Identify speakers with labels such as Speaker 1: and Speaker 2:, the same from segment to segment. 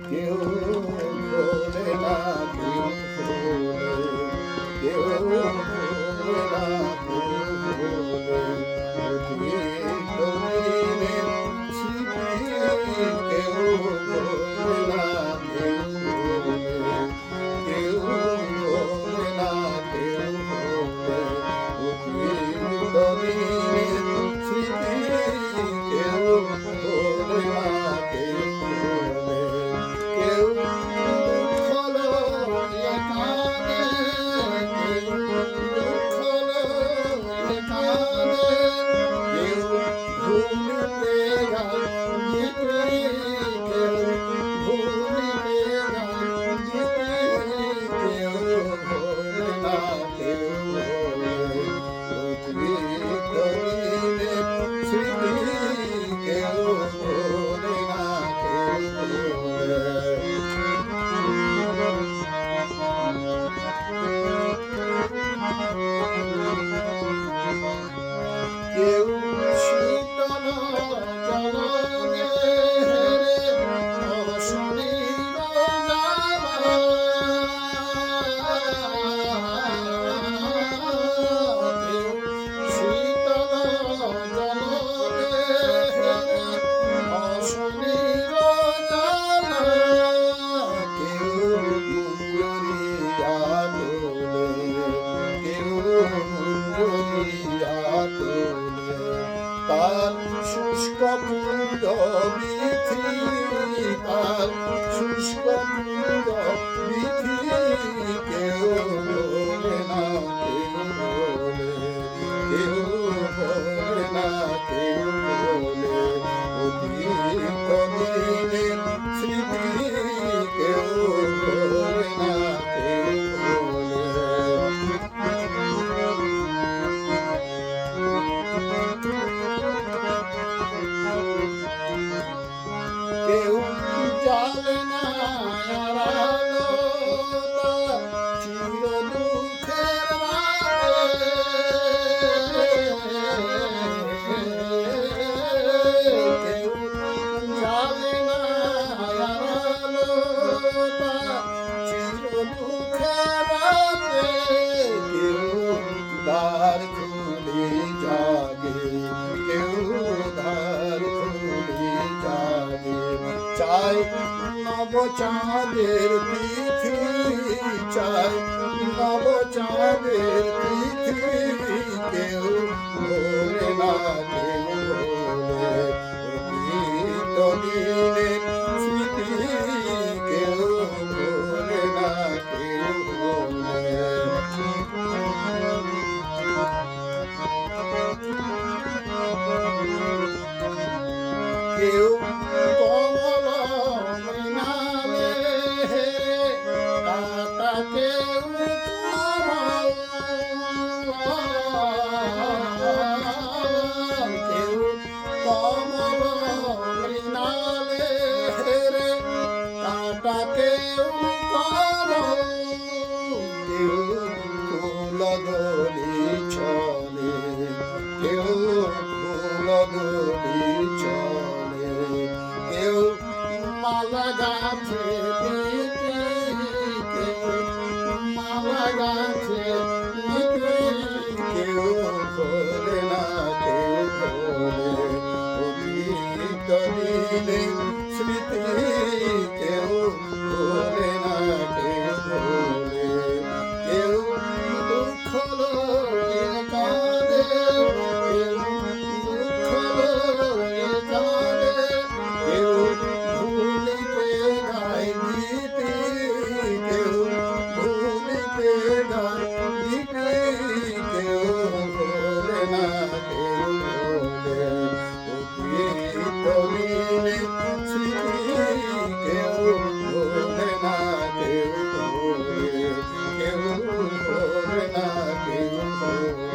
Speaker 1: কেউ ভোলে না, কেউ ভোলে, কেউ ভোলে না, কেউ ভোলে। অতীত দিনের স্মৃতি কেউ ভোলে না, কেউ ভোলে, কেউ ভোলে না, কেউ ভোলে। অতীত দিনের স্মৃতি কেউ ভোলে না, কেউ ভোলে। কেউ দুঃখ লয়ে কাঁদে, কেউ দুঃখ লয়ে কাঁদে, কেউ ভুলিতে গান দিতে, কেউ ভুলিতে গান দিতে, কেউ ভোলে না, কেউ ভোলে। অতীত দিনের স্মৃতি কেউ ভোলে না, কেউ ভোলে। কেউ শীতল জলনে অশনির জ্বালা, কেউ শীতল জলনে অশনির জ্বালা, কেউ মুঞ্জরিয়া তোলে, কেউ মুঞ্জরিয়া তোলে। তার শুষ্ক পুঞ্জ বিথি, তার শুষ্ক পুঞ্জ বিথি কেউ ভোলে না, কেউ ভোলে, কেউ ভোলে না, কেউ ভোলে। অতীত দিনের স্মৃতি কেউ ভোলে না, কেউ ভোলে। কেউ জানে না আলো তার চির দুঃখের রাতে, কেউ জানে না আলো তার চির দুঃখের রাতে, কেউ দ্বার খুলে জাগে, কেউ দ্বার খুলে জাগে। চাই নব চাঁদের পৃথিবী, চাই নব চাঁদের পৃথিবী কেউ ভোলে না, কেউ ভোলে। অতীত দিনের স্মৃতি কেউ ভোলে না, কেউ ভোলে। কেউ কমল মৃণালে কাটা, কেউ কমল, কেউ কমল মৃণালে কাটা, কেউ কমল, কেউ ফুল দলি চলে, কেউ ফুল দলি চলে। কেউ মালা গাছে বিক্রি, কেউ মালা গাছে বিক্রি, কেউ ভোলে না, কেউ ভোলে। অতীত দিনের স্মৃতি কেউ ভোলে না, কেউ ভোলে। কেউ দুঃখ লয়ে কাঁদে, কেউ দুঃখ লয়ে কাঁদে, কেউ ভুলিতে গায় গীতি, কেউ ভুলিতে গায় গীতি, কেউ ভোলে না, কেউ ভোলে। অতীত দিনের স্মৃতি কেউ ভোলে না, কেউ ভোলে, কেউ ভোলে না, কেউ ভোলে,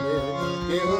Speaker 1: কেউ